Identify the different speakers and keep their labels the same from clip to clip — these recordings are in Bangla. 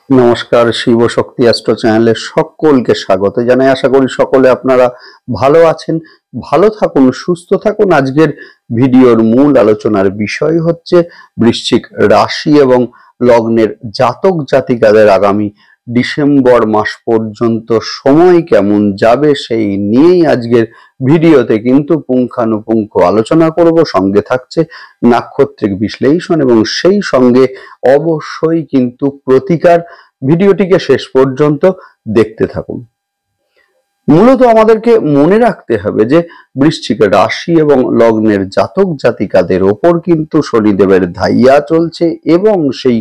Speaker 1: নমস্কার, শিব শক্তি অ্যাস্ট্রো চ্যানেলে সকলকে স্বাগত জানাই। আশা করি সকলে আপনারা ভালো আছেন, ভালো থাকুন, সুস্থ থাকুন। আজকের ভিডিওর মূল আলোচনার বিষয় হচ্ছে বৃশ্চিক রাশি এবং লগ্নের জাতক জাতিকাদের আগামী ডিসেম্বর মাস পর্যন্ত সময় কেমন যাবে সেই নিয়েই আজকের ভিডিওতে কিন্তু পুঙ্খানুপুঙ্খ আলোচনা করব। সঙ্গে থাকছে নাক্ষত্রিক বিশ্লেষণ এবং সেই সঙ্গে অবশ্যই কিন্তু প্রতিকার। ভিডিওটিকে শেষ পর্যন্ত দেখতে থাকুন। মূলত আমাদেরকে মনে রাখতে হবে যে বৃশ্চিক রাশি এবং লগ্নের জাতক জাতিকাদের ওপর কিন্তু শনিদেবের ধাইয়া চলছে এবং সেই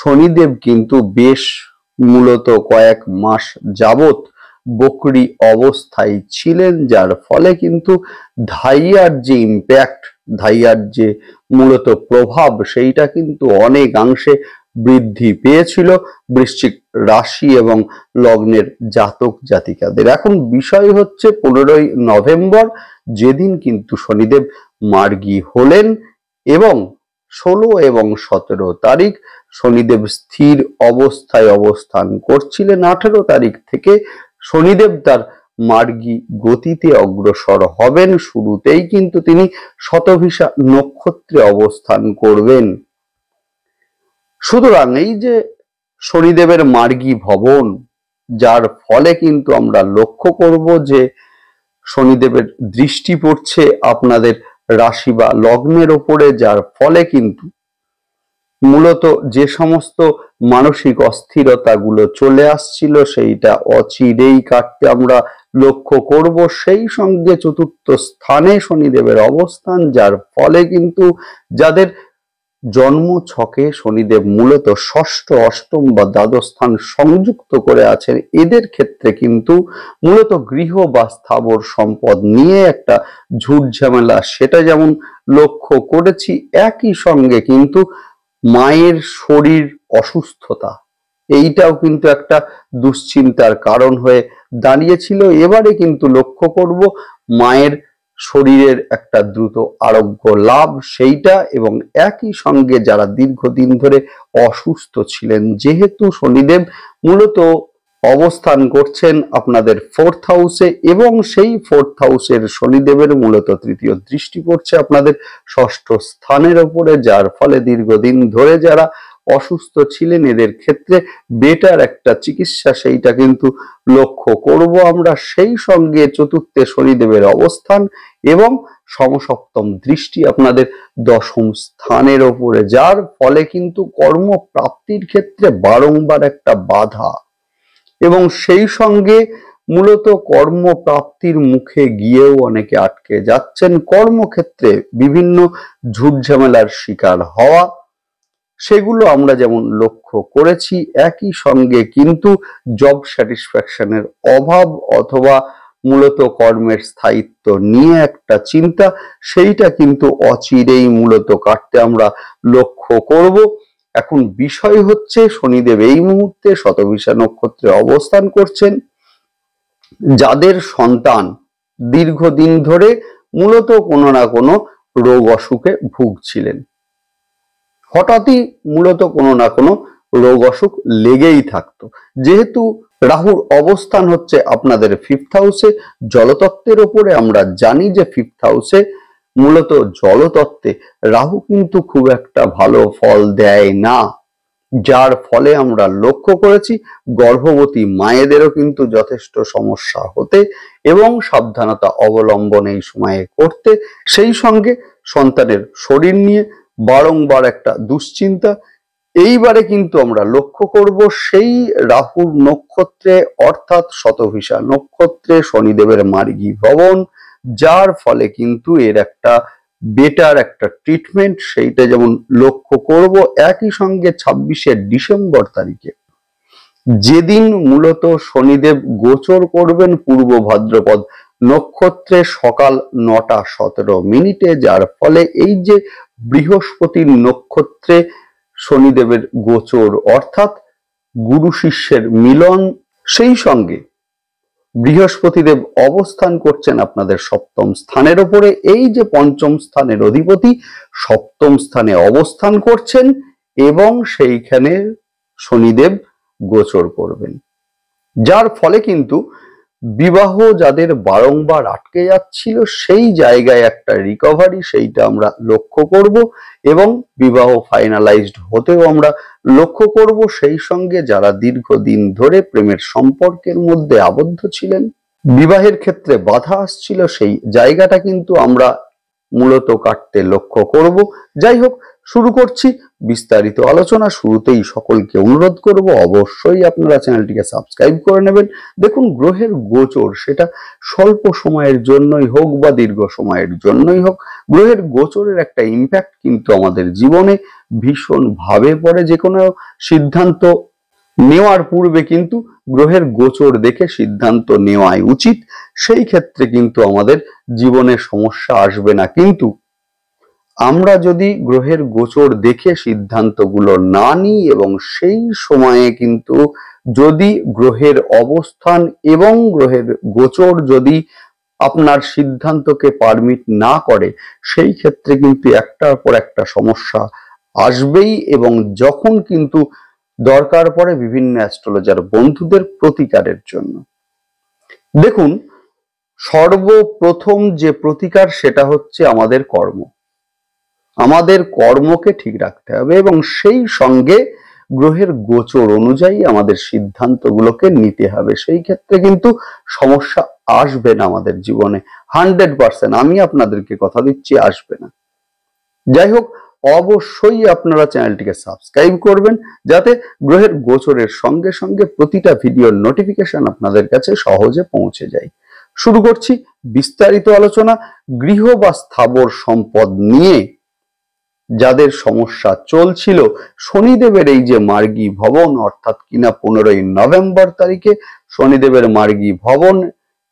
Speaker 1: শনিদেব কিন্তু বেশ মূলত কয়েক মাস যাবত বকরি অবস্থায় ছিলেন, যার ফলে কিন্তু ধাইয়ার যে ইম্প্যাক্ট, ধাইয়ার যে মূলত প্রভাব, সেইটা কিন্তু অনেকাংশে বৃদ্ধি পেয়েছিল বৃশ্চিক রাশি এবং লগ্নের জাতক জাতিকাদের। এখন বিষয় হচ্ছে 15ই নভেম্বর যেদিন কিন্তু শনিদেব মার্গী হলেন এবং 16 এবং 17 তারিখ শনিদেব স্থির অবস্থায় অবস্থান করছিলেন। 18 তারিখ থেকে শনিদেব তার মার্গী গতিতে অগ্রসর হবেন। শুরুতেই কিন্তু তিনি শতভিষা নক্ষত্রে অবস্থান করবেন। সুতরাং এই যে শনিদেবের মার্গী ভবন, যার ফলে কিন্তু আমরা লক্ষ্য করব যে শনিদেবের দৃষ্টি পড়ছে আপনাদের রাশি বা লগ্নের ওপরে, যার ফলে কিন্তু মূলত যে সমস্ত মানসিক অস্থিরতাগুলো চলে আসছিল সেইটা অচিরেই কাটতে আমরা লক্ষ্য করব। সেই সঙ্গে চতুর্থ স্থানে শনিদেবের অবস্থান, যার ফলে কিন্তু যাদের জন্ম ছকে শনিদেব মূলত ষষ্ঠ, অষ্টম বা দ্বাদশ স্থান সংযুক্ত করে আছেন, এদের ক্ষেত্রে কিন্তু মূলত গৃহ বা স্থাবর সম্পদ নিয়ে একটা ঝুট ঝামেলা, সেটা যেমন লক্ষ্য করেছি, একই সঙ্গে কিন্তু মায়ের শরীর অসুস্থতা, এইটাও কিন্তু একটা দুশ্চিন্তার কারণ হয়ে দাঁড়িয়েছিল। এবারে কিন্তু লক্ষ্য করব মায়ের শরীরের একটা দ্রুত আরোগ্য লাভ, সেইটা, এবং একই সঙ্গে যারা দীর্ঘদিন ধরে অসুস্থ ছিলেন, যেহেতু শনিদেব মূলত অবস্থান করছেন আপনাদের 4th হাউসে এবং সেই 4th হাউসের শনিদেবের মূলত তৃতীয় দৃষ্টি পড়ছে আপনাদের ষষ্ঠ স্থানের ওপরে, যার ফলে দীর্ঘদিন ধরে যারা অসুস্থ ছিলেন এদের ক্ষেত্রে বেটার একটা চিকিৎসা, সেইটা কিন্তু লক্ষ্য করব আমরা। সেই সঙ্গে চতুর্থে শনিদেবের অবস্থান এবং সমসপ্তম দৃষ্টি আপনাদের দশম স্থানের ওপরে, যার ফলে কিন্তু কর্মপ্রাপ্তির ক্ষেত্রে বারংবার একটা বাধা এবং সেই সঙ্গে মূলত কর্মপ্রাপ্তির মুখে গিয়েও অনেকে আটকে যাচ্ছেন। কর্মক্ষেত্রে বিভিন্ন ঝুট ঝামেলার শিকার হওয়া, সেগুলো আমরা যেমন লক্ষ্য করেছি। একই সঙ্গে কিন্তু জব স্যাটিসফ্যাকশনের অভাব অথবা মূলত কর্মের স্থায়িত্ব নিয়ে একটা চিন্তা, সেইটা কিন্তু অচিরেই মূলত কাটতে আমরা লক্ষ্য করব। এখন বিষয় হচ্ছে শনিদেব এই মুহূর্তে শতভিষা নক্ষত্রে অবস্থান করছেন। যাদের সন্তান দীর্ঘদিন ধরে মূলত কোনো না কোনো রোগ অসুখে ভুগছিলেন, হঠাৎই মূলত কোনো না কোনো রোগ অসুখ লেগেই থাকতো। যেহেতু রাহুর অবস্থান হচ্ছে আপনাদের 5th হাউসে, জলতত্ত্বের ওপরে আমরা জানি যে 5th হাউসে মূলত জলতত্ত্বে রাহু কিন্তু খুব একটা ভালো ফল দেয় না, যার ফলে আমরা লক্ষ্য করেছি গর্ভবতী মায়েদেরও কিন্তু যথেষ্ট সমস্যা হতে এবং সাবধানতা অবলম্বন এই সময়ে করতে, সেই সঙ্গে সন্তানের শরীর নিয়ে বারংবার একটা দুশ্চিন্তা। এইবারে কিন্তু আমরা লক্ষ্য করব সেই রাহুর নক্ষত্রে অর্থাৎ শতভিষা নক্ষত্রে শনিদেবের মার্গী ভবন, যার ফলে কিন্তু এর একটা বেটার একটা ট্রিটমেন্ট, সেইটা যেমন লক্ষ্য করব। একই সঙ্গে 26শে ডিসেম্বর তারিখে যেদিন মূলত শনিদেব গোচর করবেন পূর্ব ভাদ্রপদ নক্ষত্রে সকাল 9টা 17 মিনিটে, যার ফলে এই যে বৃহস্পতির নক্ষত্রে শনিদেবের গোচর অর্থাৎ গুরু শিষ্যের মিলন, সেই সঙ্গে বৃহস্পতিদেব অবস্থান করছেন আপনাদের সপ্তম স্থানের ওপরে। এই যে পঞ্চম স্থানের অধিপতি সপ্তম স্থানে অবস্থান করছেন এবং সেইখানে শনিদেব গোচর করবেন, যার ফলে কিন্তু বিবাহ যাদের বারংবার আটকে যাচ্ছিল সেই জায়গায় একটা রিকভারি সেইটা আমরা লক্ষ্য করব এবং বিবাহ ফাইনালাইজড হতেও আমরা লক্ষ্য করব। সেই সঙ্গে যারা দীর্ঘদিন ধরে প্রেমের সম্পর্কের মধ্যে আবদ্ধ ছিলেন, বিবাহের ক্ষেত্রে বাধা আসছিল, সেই জায়গাটা কিন্তু আমরা মূলত কাটতে লক্ষ্য করব। যাই হোক, শুরু করছি বিস্তারিত আলোচনা। শুরুতেই সকলকে অনুরোধ করব অবশ্যই আপনারা চ্যানেলটিকে সাবস্ক্রাইব করে নেবেন। দেখুন, গ্রহের গোচর সেটা স্বল্প সময়ের জন্যই হোক বা দীর্ঘ সময়ের জন্যই হোক, গ্রহের গোচরের একটা ইম্প্যাক্ট কিন্তু আমাদের জীবনে ভীষণ ভাবে পড়ে। যে কোনো সিদ্ধান্ত নেওয়ার পূর্বে কিন্তু গ্রহের গোচর দেখে সিদ্ধান্ত নেওয়াই উচিত। সেই ক্ষেত্রে কিন্তু আমাদের জীবনে সমস্যা আসবে না। কিন্তু আমরা যদি গ্রহের গোচর দেখে সিদ্ধান্তগুলো না নিই এবং সেই সময়ে কিন্তু যদি গ্রহের অবস্থান এবং গ্রহের গোচর যদি আপনার সিদ্ধান্তকে পারমিট না করে, সেই ক্ষেত্রে কিন্তু একটার পর একটা সমস্যা আসবেই। এবং যখন কিন্তু দরকার পড়ে বিভিন্ন অ্যাস্ট্রোলজার বন্ধুদের প্রতিকারের জন্য, দেখুন, সর্বপ্রথম যে প্রতিকার সেটা হচ্ছে আমাদের কর্ম। আমাদের কর্মকে ঠিক রাখতে হবে এবং সেই সঙ্গে গ্রহের গোচর অনুযায়ী আমাদের সিদ্ধান্তগুলোকে নিতে হবে। সেই ক্ষেত্রে কিন্তু সমস্যা আসবে না আমাদের জীবনে, 100%। আমি আপনাদেরকে কথা দিচ্ছি, আসবে না। যাই হোক, অবশ্যই আপনারা চ্যানেলটিকে সাবস্ক্রাইব করবেন যাতে গ্রহের গোচরের সঙ্গে সঙ্গে প্রতিটা ভিডিওর নোটিফিকেশন আপনাদের কাছে সহজে পৌঁছে যায়। শুরু করছি বিস্তারিত আলোচনা। গৃহ বা স্থাবর সম্পদ নিয়ে যাদের সমস্যা চলছিল, শনিদেবের এই যে মার্গী ভবন, অর্থাৎ কিনা 15ই নভেম্বর তারিখে শনিদেবের মার্গী ভবন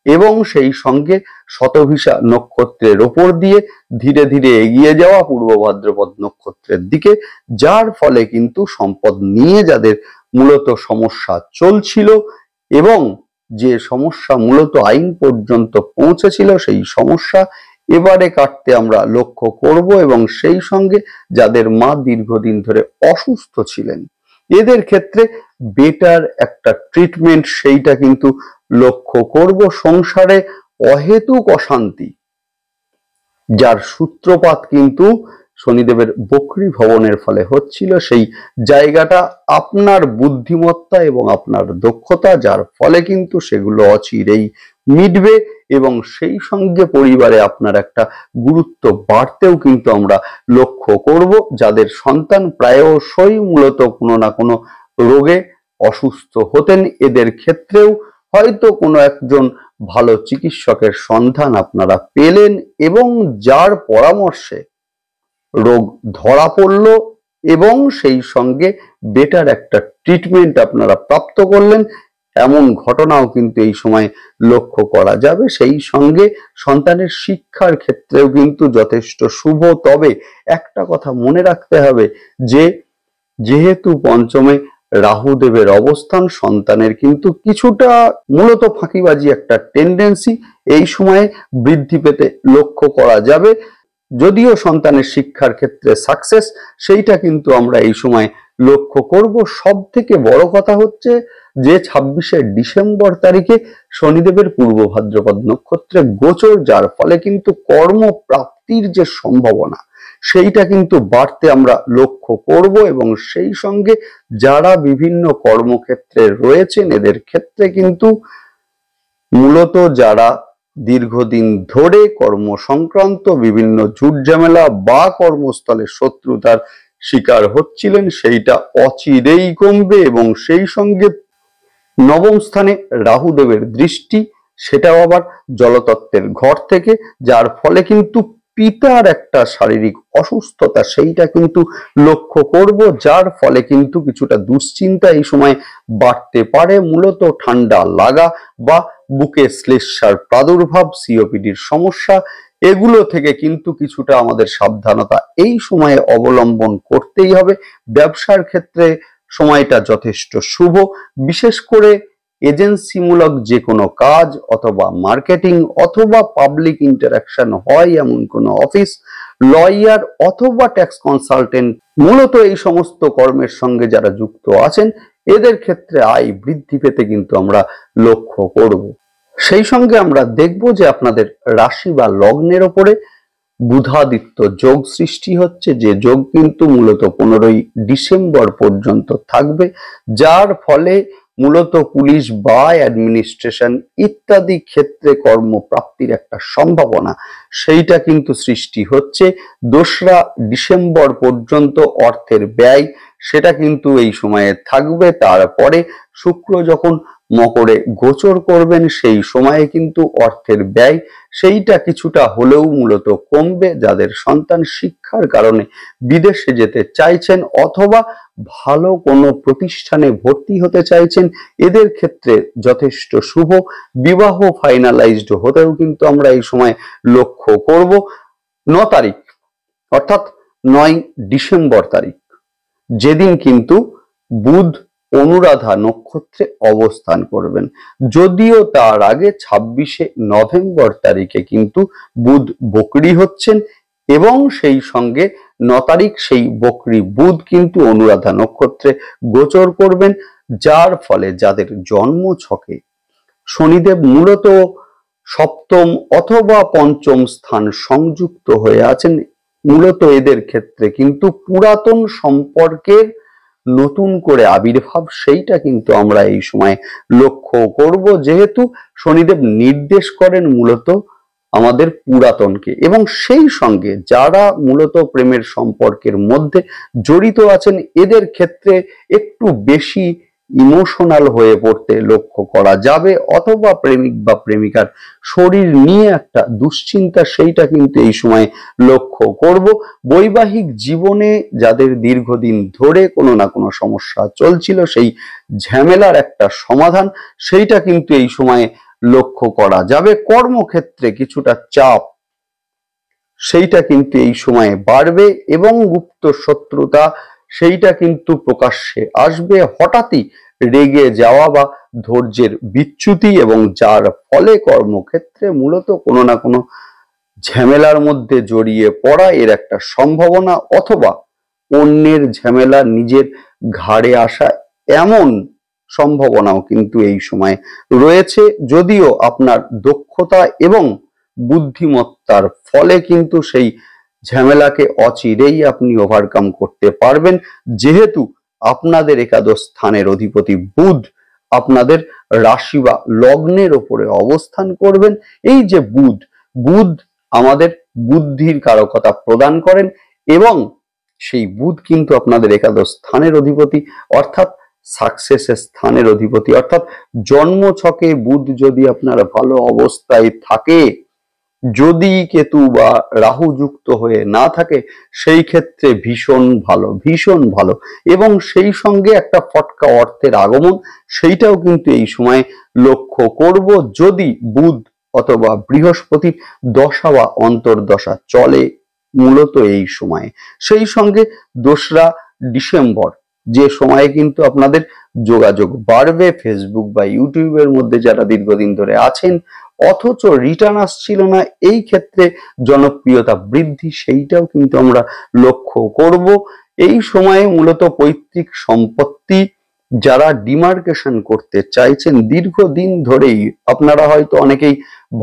Speaker 1: এবং সেই সঙ্গে শতভিষা নক্ষত্রের ওপর দিয়ে ধীরে ধীরে এগিয়ে যাওয়া পূর্ব ভাদ্রপদ নক্ষত্রের দিকে, যার ফলে কিন্তু সম্পদ নিয়ে যাদের মূলত সমস্যা চলছিল এবং যে সমস্যা মূলত আইন পর্যন্ত পৌঁছেছিল, সেই সমস্যা এবারে কাটতে আমরা লক্ষ্য করব। এবং সেই সঙ্গে যাদের মা দীর্ঘদিন ধরে অসুস্থ ছিলেন, এদের ক্ষেত্রে বেটার একটা ট্রিটমেন্ট সেইটা কিন্তু লক্ষ্য করব। সংসারে অহেতুক অশান্তি যার সূত্রপাত কিন্তু শনিদেবের বক্রী ভবনের ফলে হচ্ছিল, সেই জায়গাটা আপনার বুদ্ধিমত্তা এবং আপনার দক্ষতা, যার ফলে কিন্তু সেগুলো অচিরেই মিটবে এবং সেই সঙ্গে পরিবারে আপনার একটা গুরুত্ব বাড়তেও কিন্তু আমরা লক্ষ্য করব। যাদের সন্তান প্রায়শই মূলত কোনো না কোনো রোগে অসুস্থ হতেন, এদের ক্ষেত্রেও হয়তো কোনো একজন ভালো চিকিৎসকের সন্ধান আপনারা পেলেন এবং যার পরামর্শে রোগ ধরা পড়ল এবং সেই সঙ্গে বেটার একটা ট্রিটমেন্ট আপনারা প্রাপ্ত করলেন, এমন ঘটনাও কিন্তু এই সময় লক্ষ্য করা যাবে। সেই সঙ্গে সন্তানের শিক্ষার ক্ষেত্রেও কিন্তু যথেষ্ট শুভ। তবে একটা কথা মনে রাখতে হবে যে যেহেতু পঞ্চমে রাহুদেবের অবস্থান, সন্তানের কিন্তু কিছুটা মূলত ফাঁকিবাজি একটা টেন্ডেন্সি এই সময়ে বৃদ্ধি পেতে লক্ষ্য করা যাবে। যদিও সন্তানের শিক্ষার ক্ষেত্রে সাকসেস সেইটা কিন্তু আমরা এই সময় লক্ষ্য করব। সব থেকে বড় কথা হচ্ছে যে 26শে ডিসেম্বর তারিখে শনিদেবের পূর্ব ভাদ্রপদ নক্ষত্রে গোচর, যার ফলে কিন্তু কর্মপ্রাপ্তির যে সম্ভাবনা সেইটা কিন্তু বাড়তে আমরা লক্ষ্য করব। এবং সেই সঙ্গে যারা বিভিন্ন কর্মক্ষেত্রে রয়েছেন, এদের ক্ষেত্রে কিন্তু মূলত যারা দীর্ঘদিন ধরে কর্ম সংক্রান্ত বিভিন্ন ঝুট ঝামেলা বা কর্মস্থলে শত্রুতার শিকার হচ্ছিলেন, সেইটা অচিরেই কমবে। এবং সেই সঙ্গে নবম স্থানে রাহুদেবের দৃষ্টি, সেটাও আবার জলতত্ত্বের ঘর থেকে, যার ফলে কিন্তু পিতার একটা শারীরিক অসুস্থতা সেইটা কিন্তু লক্ষ্য করব, যার ফলে কিন্তু কিছুটা দুশ্চিন্তা এই সময় বাড়তে পারে। মূলত ঠান্ডা লাগা বা বুকে শ্লেষ্মার প্রাদুর্ভাব, সিওপিডির সমস্যা, এগুলো থেকে কিন্তু কিছুটা আমাদের সাবধানতা এই সময়ে অবলম্বন করতেই হবে। ব্যবসার ক্ষেত্রে সময়টা যথেষ্ট শুভ, বিশেষ করে এজেন্সিমূলক যে কোনো কাজ অথবা মার্কেটিং অথবা পাবলিক ইন্টারাকশন হয় এমন কোনো অফিস, লয়ার অথবা ট্যাক্স কনসালটেন্ট মূলত এই সমস্ত কর্মের সঙ্গে যারা যুক্ত আছেন এদের ক্ষেত্রে আয় বৃদ্ধি পেতে কিন্তু আমরা লক্ষ্য করব। সেই সঙ্গে আমরা দেখব যে আপনাদের রাশি বা লগ্নের ওপরে বুধাদিত্য যোগ সৃষ্টি হচ্ছে, যে যোগ কিন্তু মূলত 15ই ডিসেম্বর পর্যন্ত থাকবে, যার ফলে মূলত পুলিশ বা অ্যাডমিনিস্ট্রেশন ইত্যাদি ক্ষেত্রে কর্মপ্রাপ্তির একটা সম্ভাবনা সেইটা কিন্তু সৃষ্টি হচ্ছে। 2রা ডিসেম্বর পর্যন্ত অর্থের ব্যয় সেটা কিন্তু এই সময়ে থাকবে। তারপরে শুক্র যখন মকরে গোচর করবেন সেই সময়ে কিন্তু অর্থের ব্যয় সেইটা কিছুটা হলেও মূলত কমবে। যাদের সন্তান শিক্ষার কারণে বিদেশে যেতে চাইছেন অথবা ভালো কোনো প্রতিষ্ঠানে ভর্তি হতে চাইছেন এদের ক্ষেত্রে যথেষ্ট শুভ। বিবাহ ফাইনালাইজড হতেও কিন্তু আমরা এই সময় লক্ষ্য করব। 9 তারিখ অর্থাৎ 9 ডিসেম্বর তারিখ, যেদিন কিন্তু বুধ অনুরাধা নক্ষত্রে অবস্থান করবেন। যদিও তার আগে 26শে নভেম্বর তারিখে কিন্তু বুধ বকরি হচ্ছেন এবং সেই সঙ্গে 9 তারিখ সেই বকরি বুধ কিন্তু অনুরাধা নক্ষত্রে গোচর করবেন, যার ফলে যাদের জন্ম ছকে শনিদেব মূলত সপ্তম অথবা পঞ্চম স্থান সংযুক্ত হয়ে আছেন, মূলত এদের ক্ষেত্রে কিন্তু পুরাতন সম্পর্কের নতুন করে আবির্ভাব সেইটা কিন্তু আমরা এই সময় লক্ষ্য করব, যেহেতু শনিদেব নির্দেশ করেন মূলত আমাদের পুরাতনকে। এবং সেই সঙ্গে যারা মূলত প্রেমের সম্পর্কের মধ্যে জড়িত আছেন এদের ক্ষেত্রে একটু বেশি ইমোশনাল হয়ে পড়তে লক্ষ্য করা যাবে, অথবা প্রেমিক বা প্রেমিকার শরীর নিয়ে একটা দুশ্চিন্তা সেইটা কিন্তু এই সময় লক্ষ্য করব। বৈবাহিক জীবনে যাদের দীর্ঘদিন ধরে কোনো না কোনো সমস্যা চলছিল সেই ঝামেলার একটা সমাধান সেইটা কিন্তু এই সময়ে লক্ষ্য করা যাবে। কর্মক্ষেত্রে কিছুটা চাপ সেইটা কিন্তু এই সময়ে বাড়বে এবং গুপ্ত শত্রুতা সেইটা কিন্তু প্রকাশ্যে আসবে। হঠাৎই রেগে যাওয়া বা ধৈর্যের বিচ্যুতি এবং যার ফলে কর্মক্ষেত্রে মূলত কোনো না কোনো ঝামেলার মধ্যে জড়িয়ে পড়া এর একটা সম্ভাবনা, অথবা অন্যের ঝামেলা নিজের ঘাড়ে আসা এমন সম্ভাবনাও কিন্তু এই সময় রয়েছে। যদিও আপনার দক্ষতা এবং বুদ্ধিমত্তার ফলে কিন্তু সেই ঝামেলাকে অচিরেই আপনি ওভারকাম করতে পারবেন, যেহেতু আপনাদের একাদশ স্থানের অধিপতি বুধ আপনাদের রাশি বা লগ্নের ওপরে অবস্থান করবেন। এই যে বুধ আমাদের বুদ্ধির কারকতা প্রদান করেন এবং সেই বুধ কিন্তু আপনাদের একাদশ স্থানের অধিপতি অর্থাৎ সাকসেসের স্থানের অধিপতি, অর্থাৎ জন্ম ছকে বুধ যদি আপনার ভালো অবস্থায় থাকে, যদি কেতু বা রাহু যুক্ত হয়ে না থাকে সেই ক্ষেত্রে ভীষণ ভালো এবং সেই সঙ্গে একটা ফটকা অর্থের আগমন সেইটাও কিন্তু এই সময় লক্ষ্য করব, যদি বুধ অথবা বৃহস্পতির দশা বা অন্তর্দশা চলে মূলত এই সময়ে। সেই সঙ্গে 2রা ডিসেম্বর যে সময়ে কিন্তু আপনাদের যোগাযোগ বাড়বে। ফেসবুক বা ইউটিউবের মধ্যে যারা দীর্ঘদিন ধরে আছেন অথচ রিটার্ন আসছিল না, এই ক্ষেত্রে জনপ্রিয়তা বৃদ্ধি সেইটাও কিন্তু আমরা লক্ষ্য করব। এই সময়ে মূলত পৈতৃক সম্পত্তি যারা ডিমার্কেশন করতে চাইছেন দীর্ঘদিন ধরেই, আপনারা হয়তো অনেকেই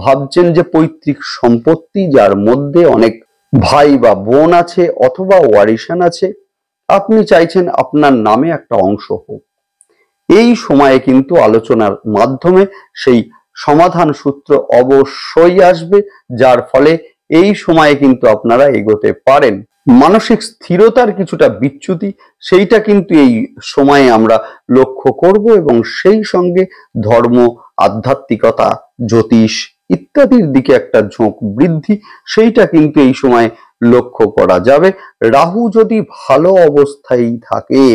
Speaker 1: ভাবছেন যে পৈতৃক সম্পত্তি যার মধ্যে অনেক ভাই বা বোন আছে অথবা ওয়ারিশান আছে, আপনি চাইছেন আপনার নামে একটা অংশ হোক। এই সময়ে কিন্তু আলোচনার মাধ্যমে সেই সমাধান সূত্র অবশ্যই আসবে, যার ফলে এই সময়ে কিন্তু আপনারা এগোতে পারেন। মানসিক স্থিরতার কিছুটা বিচ্যুতি সেইটা কিন্তু এই সময়ে আমরা লক্ষ্য করব এবং সেই সঙ্গে ধর্ম, আধ্যাত্মিকতা, জ্যোতিষ ইত্যাদির দিকে একটা ঝোঁক বৃদ্ধি সেইটা কিন্তু এই সময় লক্ষ্য করা যাবে। রাহু যদি ভালো অবস্থায় থাকে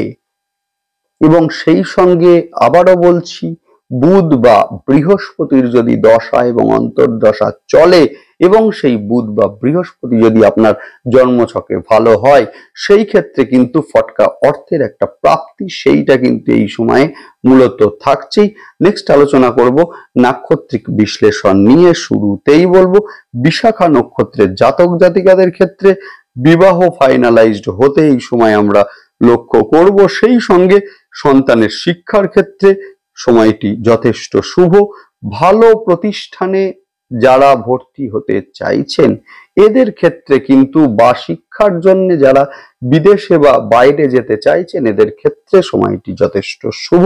Speaker 1: এবং সেই সঙ্গে আবারও বলছি বুধ বা বৃহস্পতির যদি দশা এবং অন্তর্দশা চলে এবং সেই বুধ বা বৃহস্পতি যদি আপনার জন্মছকে ভালো হয় সেই ক্ষেত্রে কিন্তু ফটকা অর্থের একটা প্রাপ্তি সেইটা কিন্তু এই সময়ে মূলত থাকছেই। নেক্সট আলোচনা করব নাক্ষত্রিক বিশ্লেষণ নিয়ে। শুরুতেই বলবো বিশাখা নক্ষত্রের জাতক জাতিকাদের ক্ষেত্রে বিবাহ ফাইনালাইজড হতে এই সময় আমরা লক্ষ্য করব। সেই সঙ্গে সন্তানের শিক্ষার ক্ষেত্রে সময়টি যথেষ্ট শুভ। ভালো প্রতিষ্ঠানে যারা ভর্তি হতে চাইছেন এদের ক্ষেত্রে কিন্তু, বা শিক্ষার জন্য যারা বিদেশে বা বাইরে যেতে চাইছেন এদের ক্ষেত্রে সময়টি যথেষ্ট শুভ।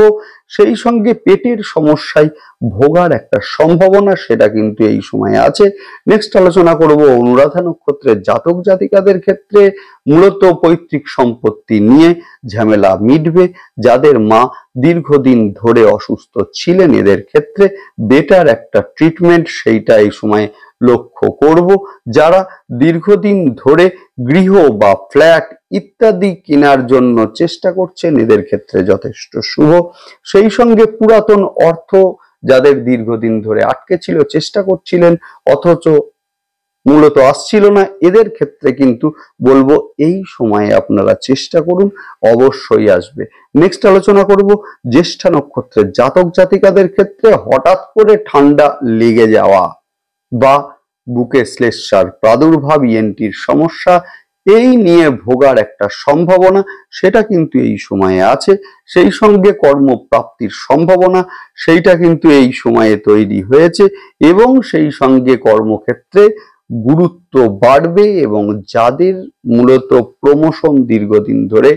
Speaker 1: সেই সঙ্গে পেটের সমস্যায় ভোগার একটা সম্ভাবনা সেটা কিন্তু এই সময়ে আছে। নেক্সট আলোচনা করব অনুরাধা নক্ষত্রের জাতক জাতিকাদের ক্ষেত্রে। মূলত পৈতৃক সম্পত্তি নিয়ে ঝামেলা মিটবে। যাদের মা দীর্ঘদিন ধরে অসুস্থ ছিলেন এদের ক্ষেত্রে বেটার একটা ট্রিটমেন্ট সেইটা এই সময় লক্ষ্য করব। যারা দীর্ঘদিন ধরে গৃহ বা ফ্ল্যাট ইত্যাদি কেনার জন্য চেষ্টা করছেন এদের ক্ষেত্রে যথেষ্ট শুভ। সেই সঙ্গে পুরাতন অর্থ যাদের দীর্ঘদিন ধরে আটকে ছিল, চেষ্টা করছিলেন অথচ মূলত আসছিল না, এদের ক্ষেত্রে কিন্তু বলবো এই সময়ে আপনারা চেষ্টা করুন, অবশ্যই আসবে। নেক্সট আলোচনা করব জ্যেষ্ঠা নক্ষত্রের জাতক জাতিকাদের ক্ষেত্রে হঠাৎ করে ঠান্ডা লেগে যাওয়া বা বুকে শ্লেষ্মার প্রাদুর্ভাব, ইএনটির সমস্যা এই নিয়ে ভোগার একটা সম্ভাবনা সেটা কিন্তু এই সময়ে আছে। সেই সঙ্গে কর্মপ্রাপ্তির সম্ভাবনা সেইটা কিন্তু এই সময়ে তৈরি হয়েছে এবং সেই সঙ্গে কর্মক্ষেত্রে গুরুত্ব বাড়বে এবং যাদের মূলত প্রমোশন দীর্ঘদিন ধরে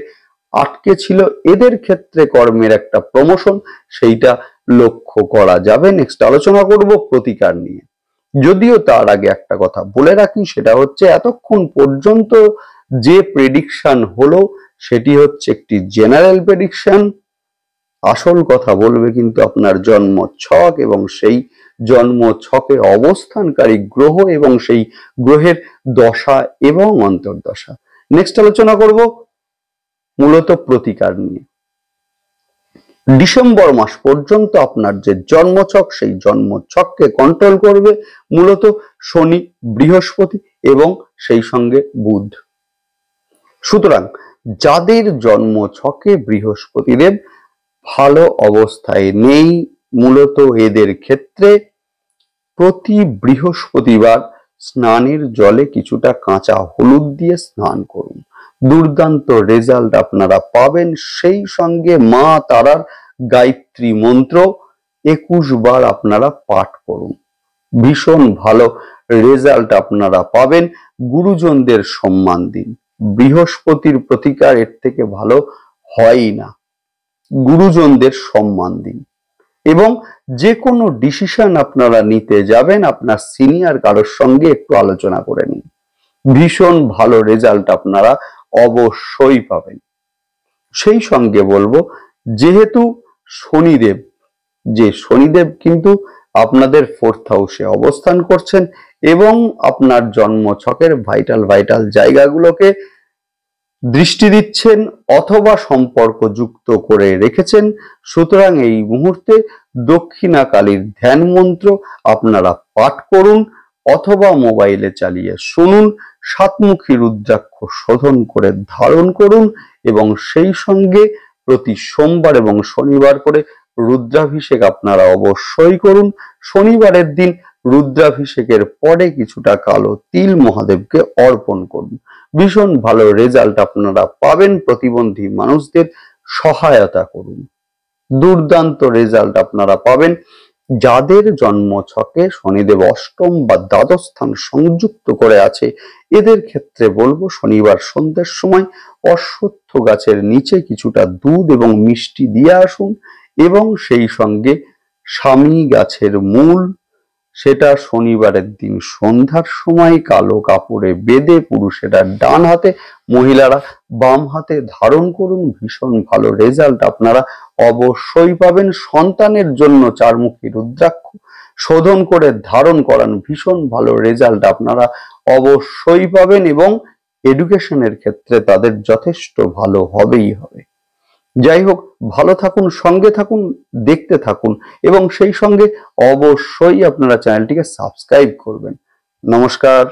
Speaker 1: আটকে ছিল এদের ক্ষেত্রে কর্মের একটা প্রমোশন সেইটা লক্ষ্য করা যাবে। নেক্সট আলোচনা করব প্রতিকার নিয়ে। যদিও তার আগে একটা কথা বলে রাখি, সেটা হচ্ছে এতক্ষণ পর্যন্ত যে প্রেডিকশন হলো সেটি হচ্ছে একটি জেনারেল প্রেডিকশন। আসল কথা বলবে কিন্তু আপনার জন্ম ছক এবং সেই জন্ম ছকে অবস্থানকারী গ্রহ এবং সেই গ্রহের দশা এবং অন্তর্দশা। নেক্সট আলোচনা করব মূলত প্রতিকার নিয়ে। ডিসেম্বর মাস পর্যন্ত আপনার যে জন্মছক সেই জন্মছককে কন্ট্রোল করবে মূলত শনি, বৃহস্পতি এবং সেই সঙ্গে বুধ। সুতরাং যাদের জন্মছকে বৃহস্পতিদেব ভালো অবস্থায় নেই মূলত এদের ক্ষেত্রে প্রতি বৃহস্পতিবার স্নানের জলে কিছুটা কাঁচা হলুদ দিয়ে স্নান করুন, দুর্দান্ত রেজাল্ট আপনারা পাবেন। সেই সঙ্গে মা তারার গায়ত্রী মন্ত্র 21 বার আপনারা পাঠ করুন, ভীষণ ভালো রেজাল্ট আপনারা পাবেন। গুরুজনদের সম্মান দিন, বৃহস্পতির প্রতিকার এর থেকে ভালো হয় না। গুরুজনদের সম্মান দিন এবং যে কোনো ডিসিশন আপনারা নিতে যাবেন আপনার সিনিয়র কারোর সঙ্গে একটু আলোচনা করে নিন, ভীষণ ভালো রেজাল্ট আপনারা অবশ্যই পাবেন। সেই সঙ্গে বলবো যেহেতু শনিদেব কিন্তু আপনাদের 4th হাউসে অবস্থান করছেন এবং আপনার জন্ম ছকের ভাইটাল জায়গাগুলোকে দৃষ্টি দিচ্ছেন অথবা সম্পর্ক যুক্ত করে রেখেছেন, সুতরাং এই মুহূর্তে দক্ষিণা কালীর ধ্যান মন্ত্র আপনারা পাঠ করুন অথবা মোবাইলে চালিয়ে শুনুন। সাতমুখী রুদ্রাক্ষ শোধন করে ধারণ করুন এবং সেই সঙ্গে প্রতি সোমবার এবং শনিবার করে রুদ্রাভিষেক আপনারা অবশ্যই করুন। শনিবারের দিন রুদ্রাভিষেকের পরে কিছুটা কালো তিল মহাদেবকে অর্পণ করুন, ভীষণ ভালো রেজাল্ট আপনারা পাবেন। প্রতিবন্ধী মানুষদের সহায়তা করুন, দুর্দান্ত রেজাল্ট আপনারা পাবেন। যাদের জন্ম ছকে শনিদেব অষ্টম বা দ্বাদশ স্থান সংযুক্ত করে আছে এদের ক্ষেত্রে বলবো শনিবার সন্ধ্যের সময় অশ্বত্থ গাছের নিচে কিছুটা দুধ এবং মিষ্টি দিয়ে আসুন এবং সেই সঙ্গে স্বামী গাছের মূল সেটা শনিবারের দিন সন্ধ্যার সময় কালো কাপড়ে বেঁধে পুরুষেরা ডান হাতে মহিলারা বাম হাতে ধারণ করুন, ভীষণ ভালো রেজাল্ট আপনারা অবশ্যই পাবেন। সন্তানের জন্য চারমুখী রুদ্রাক্ষ শোধন করে ধারণ করান, ভীষণ ভালো রেজাল্ট আপনারা অবশ্যই পাবেন এবং এডুকেশনের ক্ষেত্রে তাদের যথেষ্ট ভালো হবেই হবে। যাই হোক, ভালো থাকুন, সঙ্গে থাকুন, দেখতে থাকুন এবং সেই সঙ্গে অবশ্যই আপনারা চ্যানেলটিকে সাবস্ক্রাইব করবেন। নমস্কার।